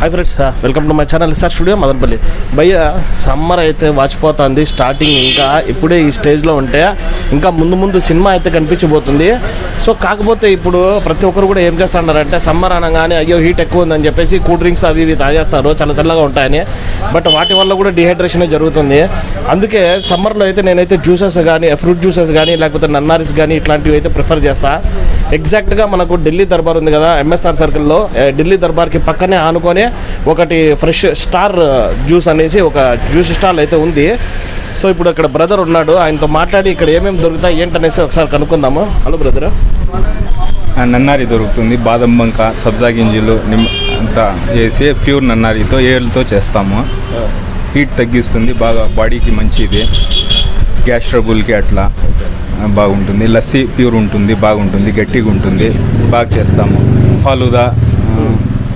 Hi friends, welcome to my channel sir studio Madanapalle. భయ్య summer అయితే వాచిపోతుంది, starting ఇంకా ఇప్పుడే ఈ స్టేజ్లో ఉంటే ఇంకా ముందు సినిమా అయితే కనిపించబోతుంది. సో కాకపోతే ఇప్పుడు ప్రతి ఒక్కరు కూడా ఏం చేస్తున్నారంటే సమ్మర్ అనగానే అయ్యో హీట్ ఎక్కువ ఉందని చెప్పేసి కూల్ డ్రింక్స్ అవి ఇవి తాగేస్తారు, చాలా చల్లగా ఉంటాయని. బట్ వాటి వల్ల కూడా డిహైడ్రేషన్ జరుగుతుంది. అందుకే సమ్మర్లో అయితే నేనైతే జ్యూసెస్ కానీ, ఫ్రూట్ జ్యూసెస్ కానీ, లేకపోతే నన్నారిస్ కానీ ఇట్లాంటివి అయితే ప్రిఫర్ చేస్తాను. ఎగ్జాక్ట్గా మనకు ఢిల్లీ దర్బార్ ఉంది కదా, ఎంఎస్ఆర్ సర్కిల్లో ఢిల్లీ దర్బార్కి పక్కనే ఆనుకొని ఒకటి ఫ్రెష్ స్టార్ జ్యూస్ అనేసి ఒక జ్యూస్ స్టాల్ అయితే ఉంది. సో ఇప్పుడు ఇక్కడ బ్రదర్ ఉన్నాడు, ఆయనతో మాట్లాడి ఇక్కడ ఏమేమి దొరుకుతాయి ఏంటనేసి ఒకసారి కనుక్కుందాము. Hello brother. నన్నారి దొరుకుతుంది, బాదం బంక, సబ్జా గింజలు అంతా వేసి ప్యూర్ నన్నారితో ఏళ్ళతో చేస్తాము. హీట్ తగ్గిస్తుంది, బాగా బాడీకి మంచిది, గ్యాస్ ట్రబుల్కి అట్లా బాగుంటుంది. లస్సీ ప్యూర్ ఉంటుంది, బాగుంటుంది, గట్టిగా ఉంటుంది, బాగా చేస్తాము. ఫాలూదా,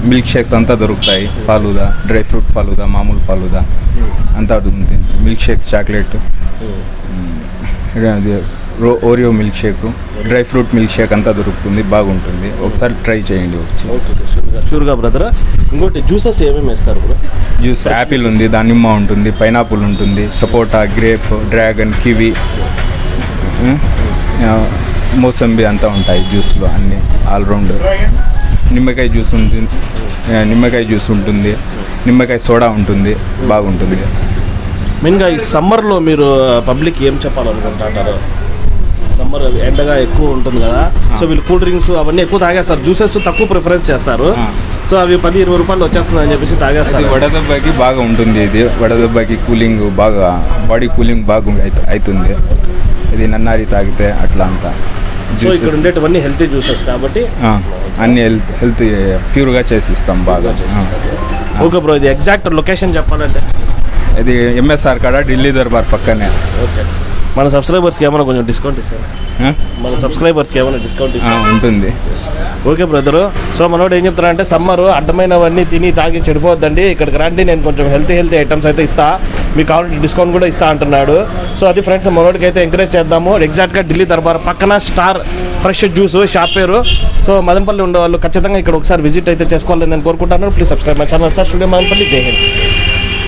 మిల్క్ షేక్స్ అంతా దొరుకుతాయి. ఫాలూదా, డ్రై ఫ్రూట్ ఫాలూదా, మామూలు ఫాలూదా అంతా ఉంటుంది. మిల్క్ షేక్స్, చాక్లెట్, అది Oreo milk shake, dry fruit milk shake అంతా దొరుకుతుంది, బాగుంటుంది. ఒకసారి ట్రై చేయండి వచ్చి. షూర్గా బ్రదర్. ఇంకోటి జ్యూసెస్ ఏమేమి వేస్తారు బ్రో? జ్యూస్ యాపిల్ ఉంది, దానిమ్మ ఉంటుంది, పైనాపిల్ ఉంటుంది, సపోటా, గ్రేప్, డ్రాగన్, కివి, మోసంబి అంతా ఉంటాయి జ్యూస్లో అన్నీ ఆల్రౌండ్. నిమ్మకాయ జ్యూస్ ఉంటుంది, నిమ్మకాయ సోడా ఉంటుంది, బాగుంటుంది. మెయిన్గా ఈ సమ్మర్లో మీరు పబ్లిక్ ఏం చెప్పాలనుకుంటారు? సమ్మర్ ఎండగా ఎక్కువ ఉంటుంది కదా, సో వీళ్ళు కూల్ డ్రింక్స్ అవన్నీ ఎక్కువ తాగేస్తారు, జ్యూసెస్ తక్కువ ప్రిఫరెన్స్ చేస్తారు. సో అవి 10-20 రూపాయలు వచ్చేస్తుంది అని చెప్పేసి తాగేస్తారు. వడదెబ్బకి బాగా ఉంటుంది, ఇది వడదెబ్బకి కూలింగ్ బాగా, బాడీ కూలింగ్ బాగా అవుతుంది ఇది నన్నారి తాగితే. అట్లా అంతా సో ఇక్కడ ఉండేటివన్నీ హెల్తీ జ్యూసెస్ కాబట్టి అన్ని హెల్త్ ప్యూర్గా చేసిస్తాం బాగా. ఓకే బ్రో, ఇది ఎగ్జాక్ట్ లొకేషన్ చెప్పాలంటే ఇది ఎంఎస్ఆర్ కాడ ఢిల్లీ దర్బార్ పక్కనే. ఓకే, మన సబ్స్క్రైబర్స్కి ఏమైనా కొంచెం డిస్కౌంట్ ఇస్తారు? మన సబ్స్క్రైబర్స్కి ఏమైనా డిస్కౌంట్ ఇస్తారు? ఉంటుంది. Okay brother. సో మనోడు ఏం చెప్తారంటే సమ్మర్ అడ్డమైనవన్నీ తిని తాగి చెడిపోవద్దండి, ఇక్కడికి రండి, నేను కొంచెం హెల్తీ ఐటమ్స్ అయితే ఇస్తా, మీకు కావాలంటే డిస్కౌంట్ కూడా ఇస్తా అంటున్నాడు. సో అది ఫ్రెండ్స్, మనోడికి అయితే ఎంకరేజ్ చేద్దాము. ఎగ్జాక్ట్గా ఢిల్లీ దర్బార్ పక్కన స్టార్ ఫ్రెష్ జ్యూస్ షాప్ పేరు. సో మదనపల్లి ఉండేవాళ్ళు ఖచ్చితంగా ఇక్కడ ఒకసారి విజిట్ అయితే చేసుకోవాలని నేను కోరుకుంటున్నాను. Please subscribe my channel sir studio Madanapalle. జై హింద్.